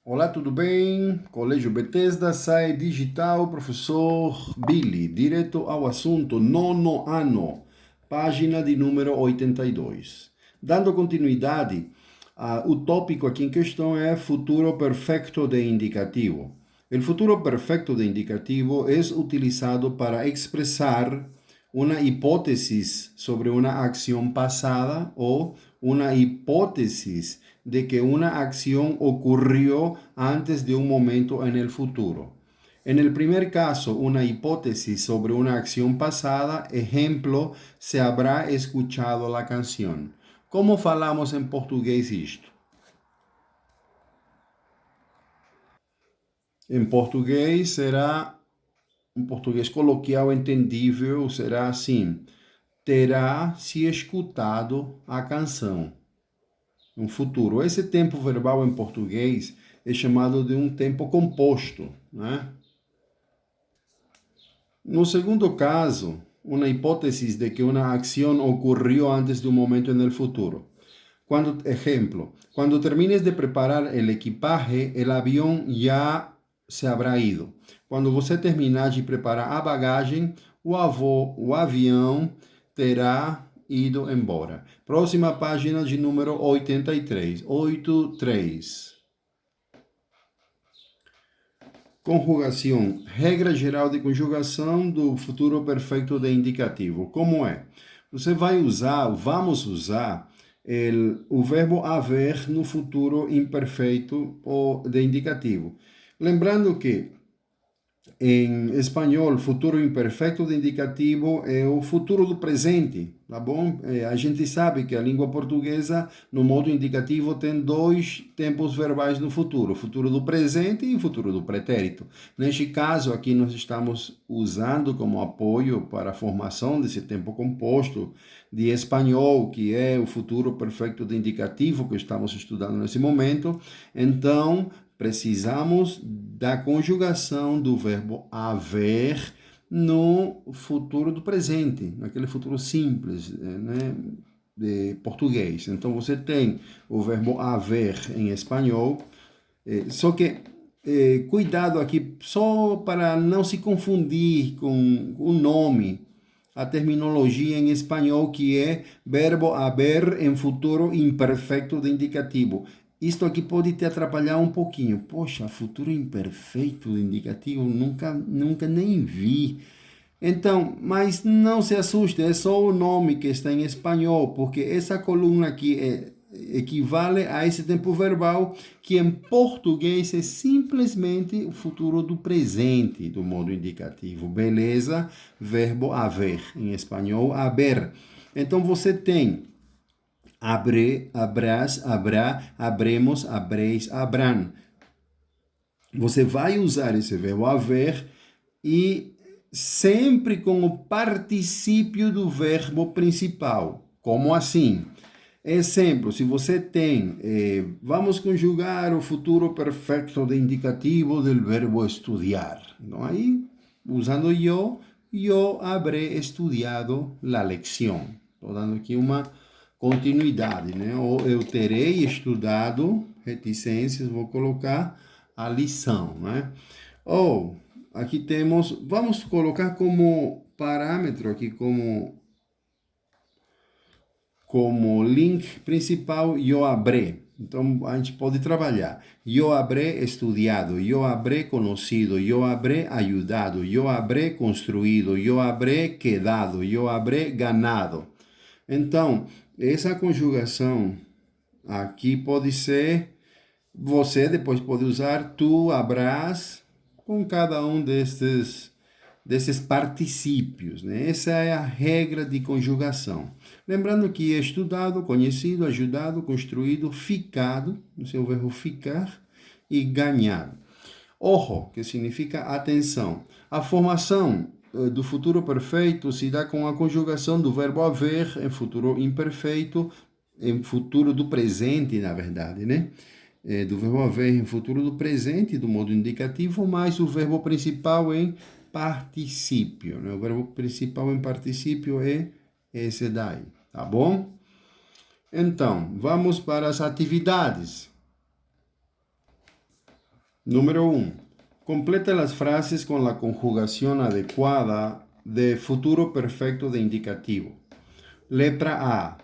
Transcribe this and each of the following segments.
Olá, tudo bem? Colégio Bethesda, SAE Digital, professor Billy. Direto ao assunto, nono ano, página de número 82. Dando continuidade, o tópico aqui em questão é futuro perfecto de indicativo. O futuro perfecto de indicativo é utilizado para expressar una hipótesis sobre una acción pasada o una hipótesis de que una acción ocurrió antes de un momento en el futuro. En el primer caso, una hipótesis sobre una acción pasada, ejemplo, se habrá escuchado la canción. ¿Cómo falamos en português isto? Em português será um português coloquial entendível, será assim: terá se escutado a canção. No futuro. Esse tempo verbal em português é chamado de um tempo composto, né? No segundo caso, uma hipótese de que uma ação ocorreu antes de um momento no futuro. Cuando termines de preparar el equipaje, el avión ya se habrá ido. Quando você terminar de preparar a bagagem, o avião terá ido embora. Próxima página de número 83. 83. Conjugação. Regra geral de conjugação do futuro perfeito de indicativo. Como é? Vamos usar o verbo haver no futuro imperfeito ou de indicativo. Lembrando que em espanhol, futuro imperfeito de indicativo é o futuro do presente, tá bom? A gente sabe que a língua portuguesa, no modo indicativo, tem dois tempos verbais no futuro, o futuro do presente e o futuro do pretérito. Neste caso, aqui nós estamos usando como apoio para a formação desse tempo composto de espanhol, que é o futuro perfeito de indicativo que estamos estudando nesse momento. Então, precisamos da conjugação do verbo haver no futuro do presente, naquele futuro simples, né, de português. Então, você tem o verbo haver em espanhol, só que cuidado aqui, só para não se confundir com o nome, a terminologia em espanhol que é verbo haber em futuro imperfeito de indicativo. Isto aqui pode te atrapalhar um pouquinho. Poxa, futuro imperfeito de indicativo, nunca nem vi. Então, mas não se assuste, é só o nome que está em espanhol, porque essa coluna aqui equivale a esse tempo verbal que em português é simplesmente o futuro do presente, do modo indicativo. Beleza? Verbo haver. Em espanhol, haber. Então, você tem abre, abrás, habrá, abremos, abreis, habrán. Você vai usar esse verbo haver e sempre com o particípio do verbo principal. Como assim? Exemplo, se você tem, vamos conjugar o futuro perfeito de indicativo do verbo estudar. Então, aí, usando eu habré estudiado la lección. Estou dando aqui uma continuidade, né? Ou eu terei estudado, reticências, vou colocar a lição, né? Ou, aqui temos, vamos colocar como parâmetro aqui, como link principal, eu habré. Então, a gente pode trabalhar. Eu habré estudado, eu habré conocido, eu habré ayudado, eu habré construído, eu habré quedado, eu habré ganado. Então, essa conjugação aqui pode ser, você depois pode usar tu, habrás, com cada um desses particípios, né? Essa é a regra de conjugação. Lembrando que é estudado, conhecido, ajudado, construído, ficado, no seu verbo ficar, e ganhado. Ojo, que significa atenção. A formação do futuro perfeito se dá com a conjugação do verbo haver em futuro imperfeito, em futuro do presente, na verdade, né? Do verbo haver em futuro do presente, do modo indicativo, mais o verbo principal em particípio, né? O verbo principal em particípio é esse daí, tá bom? Então, vamos para as atividades. Número 1. Completa las frases con la conjugación adecuada de futuro perfecto de indicativo. Letra A.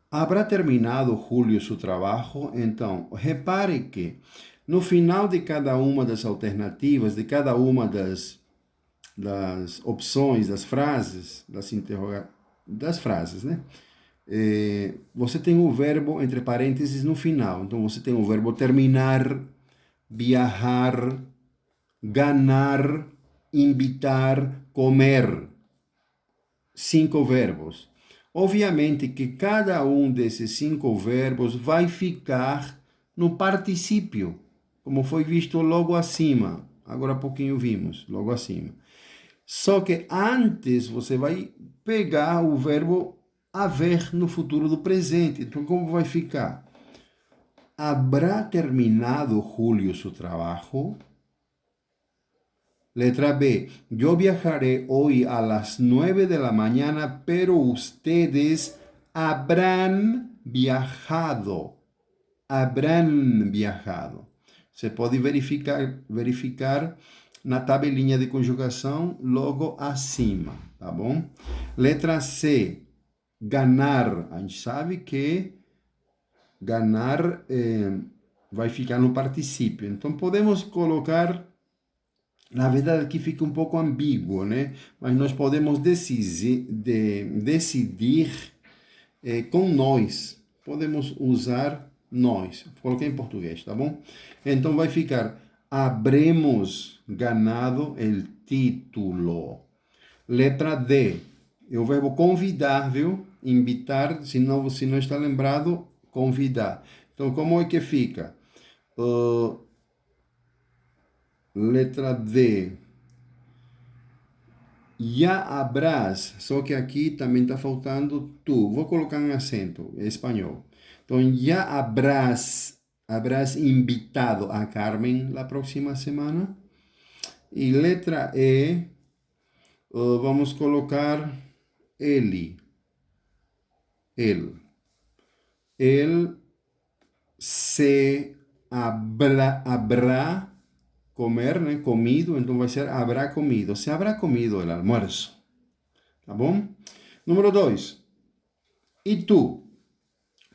¿Habrá terminado Julio su trabajo? Então, repare que no final de cada uma das alternativas, de cada uma das opções, das frases, das frases, né? Você tem o verbo entre parênteses no final. Então, você tem o verbo terminar, viajar, ganar, invitar, comer. 5 verbos. Obviamente que cada um desses 5 verbos vai ficar no particípio, como foi visto logo acima. Agora há pouquinho vimos, logo acima. Só que antes você vai pegar o verbo haver no futuro do presente. Então, como vai ficar? ¿Habrá terminado Julio su trabajo? Letra B. Yo viajaré hoy a las 9 de la mañana, pero ustedes habrán viajado. Habrán viajado. Você pode verificar na tabelinha de conjugação logo acima, tá bom? Letra C. Ganar. A gente sabe que ganar vai ficar no particípio. Então, podemos colocar... Na verdade, aqui fica um pouco ambíguo, né? Mas nós podemos decidir com nós. Podemos usar nós. Coloquei em português, tá bom? Então vai ficar: habremos ganado el título. Letra D. É o verbo convidar, viu? Invitar, se não está lembrado, convidar. Então, como é que fica? Letra D. Ya habrás, só que aqui também está faltando tu. Vou colocar um acento em espanhol. Então, ya habrás invitado a Carmen la próxima semana. E letra E, vamos colocar ele. Él se habrá comer, né? Comido, então vai ser habrá comido. Se habrá comido el almuerzo. Tá bom? Número 2. E tu?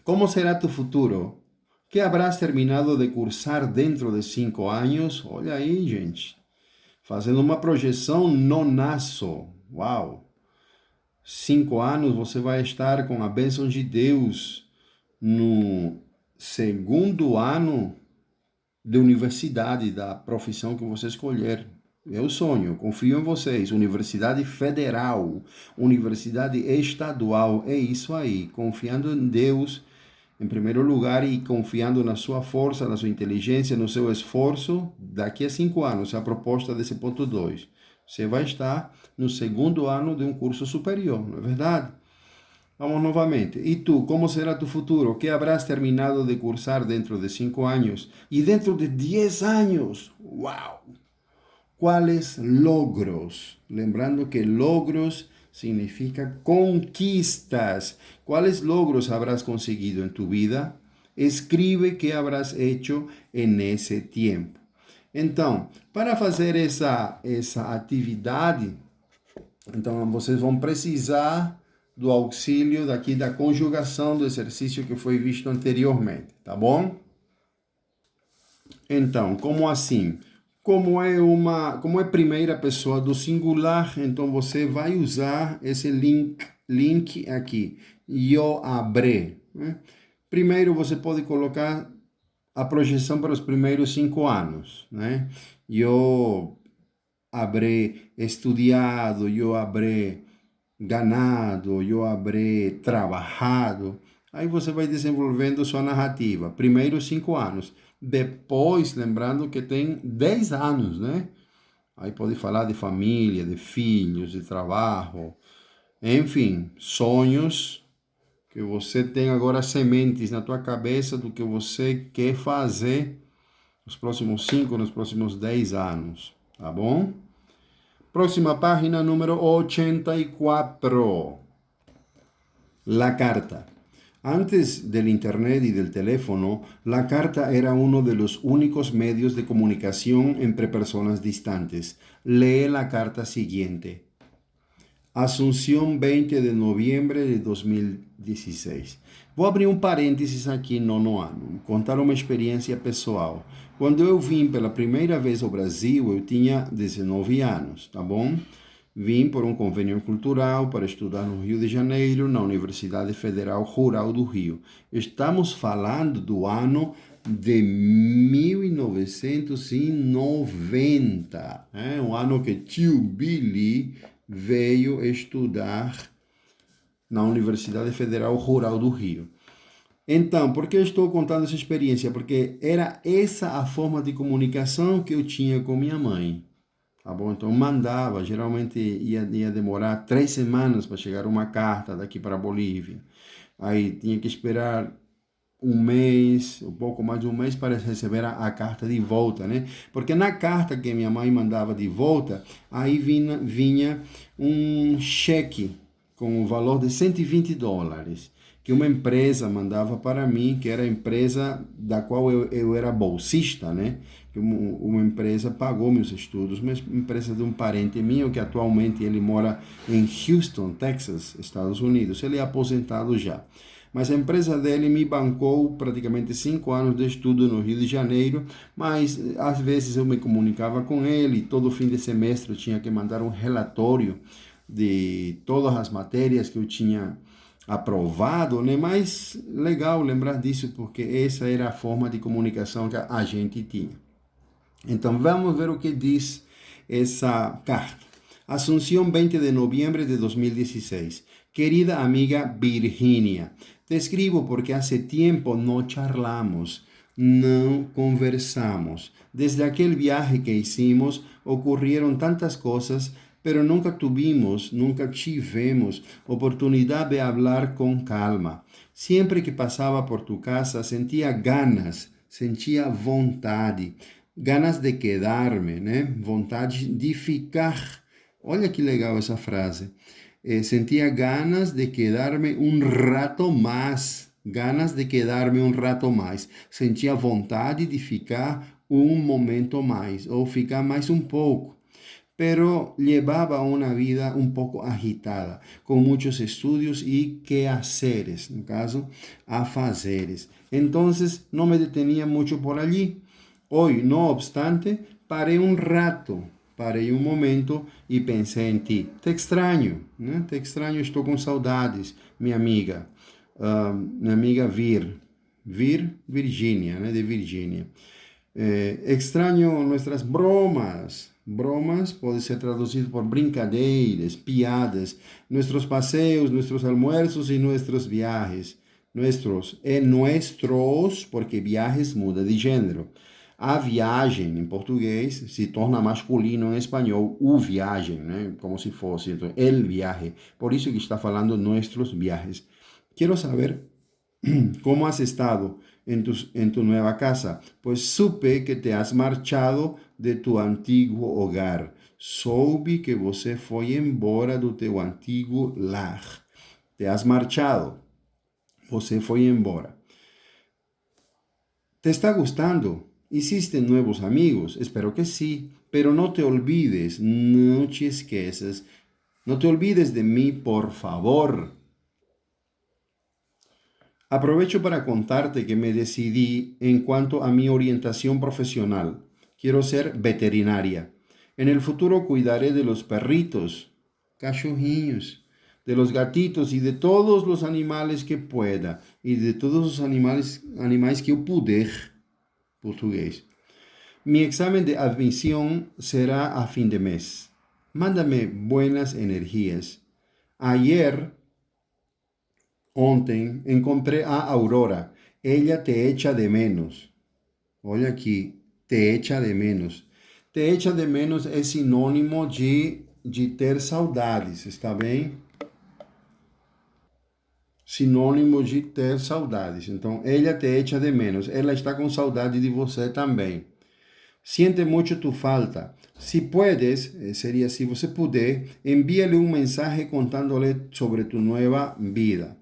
Como será tu futuro? Que habrás terminado de cursar dentro de 5 anos? Olha aí, gente. Fazendo uma projeção nonaço. Uau! 5 anos você vai estar com a bênção de Deus no segundo ano de universidade, da profissão que você escolher. Eu sonho, confio em vocês. Universidade federal, universidade estadual, é isso aí. Confiando em Deus em primeiro lugar e confiando na sua força, na sua inteligência, no seu esforço. Daqui a 5 anos, a proposta desse ponto 2. Você vai estar no segundo ano de um curso superior, não é verdade? Vamos novamente. E tu, como será tu futuro? Que habrás terminado de cursar dentro de 5 anos? E dentro de 10 anos? ¡Wow! ¿Cuáles logros? Lembrando que logros significa conquistas. ¿Cuáles logros habrás conseguido en tu vida? Escribe qué habrás hecho en ese tiempo. Então, para fazer essa atividade, então vocês vão precisar do auxílio daqui da conjugação do exercício que foi visto anteriormente, tá bom? Então, como assim? Como é primeira pessoa do singular, então você vai usar esse link aqui, yo habré, né? Primeiro você pode colocar a projeção para os primeiros 5 anos, né? Yo habré estudiado, yo habré ganado, yo habré trabajado. Aí você vai desenvolvendo sua narrativa. Primeiro 5 anos. Depois, lembrando que tem 10 anos, né? Aí pode falar de família, de filhos, de trabalho. Enfim, sonhos que você tem agora sementes na tua cabeça do que você quer fazer nos próximos 5, nos próximos 10 anos. Tá bom? Próxima página, número 84. La carta. Antes del Internet y del teléfono, la carta era uno de los únicos medios de comunicación entre personas distantes. Lee la carta siguiente. Asunción, 20 de noviembre de 2016. Vou abrir um parênteses aqui, nono ano, contar uma experiência pessoal. Quando eu vim pela primeira vez ao Brasil, eu tinha 19 anos, tá bom? Vim por um convênio cultural para estudar no Rio de Janeiro, na Universidade Federal Rural do Rio. Estamos falando do ano de 1990, um ano que tio Billy veio estudar na Universidade Federal Rural do Rio. Então, por que eu estou contando essa experiência? Porque era essa a forma de comunicação que eu tinha com minha mãe. Tá bom? Então, mandava, geralmente ia demorar 3 semanas para chegar uma carta daqui para a Bolívia. Aí tinha que esperar um mês, um pouco mais de um mês para receber a carta de volta, né? Porque na carta que minha mãe mandava de volta, aí vinha um cheque com o valor de $120, que uma empresa mandava para mim, que era a empresa da qual eu era bolsista, né? Uma empresa pagou meus estudos, uma empresa de um parente meu, que atualmente ele mora em Houston, Texas, Estados Unidos. Ele é aposentado já. Mas a empresa dele me bancou praticamente 5 anos de estudo no Rio de Janeiro, mas às vezes eu me comunicava com ele, todo fim de semestre eu tinha que mandar um relatório de todas as matérias que eu tinha aprovado, né? Mas legal lembrar disso, porque essa era a forma de comunicação que a gente tinha. Então vamos ver o que diz essa carta. Asunción, 20 de noviembre de 2016. Querida amiga Virginia, te escribo porque hace tiempo no charlamos, no conversamos. Desde aquel viaje que hicimos ocurrieron tantas cosas, pero nunca tivemos oportunidad de hablar con calma. Siempre que pasaba por tu casa sentía ganas, sentia vontade, ganas de quedarme, né? Vontade de ficar. Olha que legal essa frase. Sentia ganas de quedarme um rato mais. Ganas de quedarme um rato mais. Sentia vontade de ficar um momento mais, ou ficar mais um pouco. Pero llevaba una vida un poco agitada, con muchos estudios y quehaceres, en caso, afazeres. Entonces no me detenía mucho por allí. Hoy, no obstante, paré un momento y pensé en ti. Te extraño, né? Te extraño, estou com saudades, minha amiga. Minha amiga Virginia, né? De Virgínia. Extraño nuestras bromas. Bromas puede ser traducido por brincadeiras, piadas, nuestros paseos, nuestros almuerzos y nuestros viajes. Nuestros, porque viajes muda de gênero. A viagem, em português, se torna masculino em espanhol, o viagem, né? Como se fosse, então, el viaje. Por isso que está falando nuestros viajes. Quero saber como has estado en tu nueva casa, pues supe que te has marchado de tu antiguo hogar. Soube que você foi embora do teu antigo lar. Te has marchado. Você foi embora. ¿Te está gustando? ¿Hiciste nuevos amigos? Espero que sí, pero no te olvides, no te esqueças. No te olvides de mí, por favor. Aprovecho para contarte que me decidí en cuanto a mi orientación profesional. Quiero ser veterinaria. En el futuro cuidaré de los perritos, cachorrinhos, de los gatitos y de todos los animales que pueda y de todos los animais que eu puder. Português. Mi examen de admisión será a fin de mes. Mándame buenas energías. Ontem, encontrei a Aurora. Ella te echa de menos. Olha aqui, te echa de menos. Te echa de menos é sinônimo de ter saudades, está bem? Sinônimo de ter saudades. Então, ella te echa de menos. Ela está com saudade de você também. Siente mucho tu falta. Si puedes, sería si você puder, envíale un mensaje contándole sobre tu nueva vida.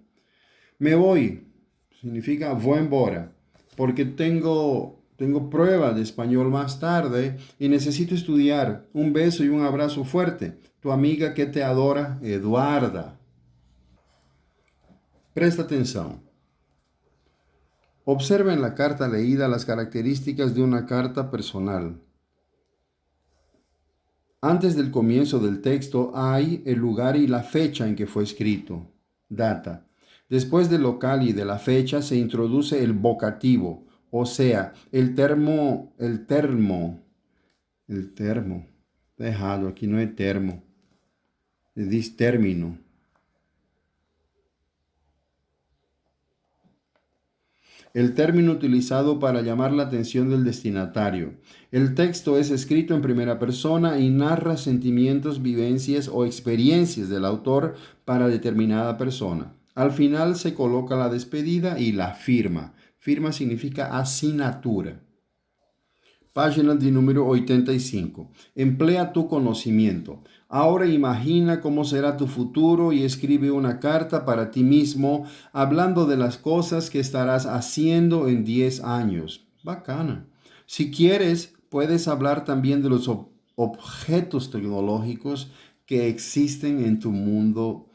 Me voy, significa voy embora, porque tengo prueba de español más tarde y necesito estudiar. Un beso y un abrazo fuerte. Tu amiga que te adora, Eduarda. Presta atención. Observa en la carta leída las características de una carta personal. Antes del comienzo del texto hay el lugar y la fecha en que fue escrito. Data. Después del local y de la fecha se introduce el vocativo, o sea, el termo, dejado, aquí no es termo, dice término. El término utilizado para llamar la atención del destinatario. El texto es escrito en primera persona y narra sentimientos, vivencias o experiencias del autor para determinada persona. Al final se coloca la despedida y la firma. Firma significa asignatura. Página de número 85. Emplea tu conocimiento. Ahora imagina cómo será tu futuro y escribe una carta para ti mismo hablando de las cosas que estarás haciendo en 10 años. Bacana. Si quieres, puedes hablar también de los objetos tecnológicos que existen en tu mundo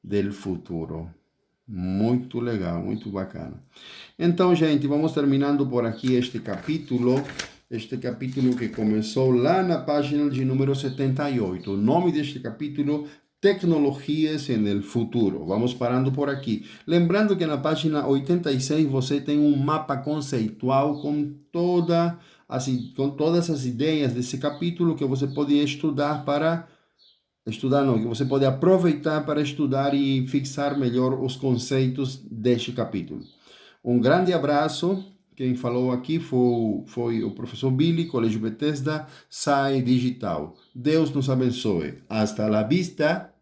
del futuro. Muito legal, muito bacana. Então, gente, vamos terminando por aqui este capítulo que começou lá na página de número 78. O nome deste capítulo, Tecnologias en el Futuro. Vamos parando por aqui. Lembrando que na página 86 você tem um mapa conceitual com todas as ideias desse capítulo que você pode estudar que você pode aproveitar para estudar e fixar melhor os conceitos deste capítulo. Um grande abraço. Quem falou aqui foi o professor Billy, Colégio Bethesda, SAE Digital. Deus nos abençoe. Hasta la vista.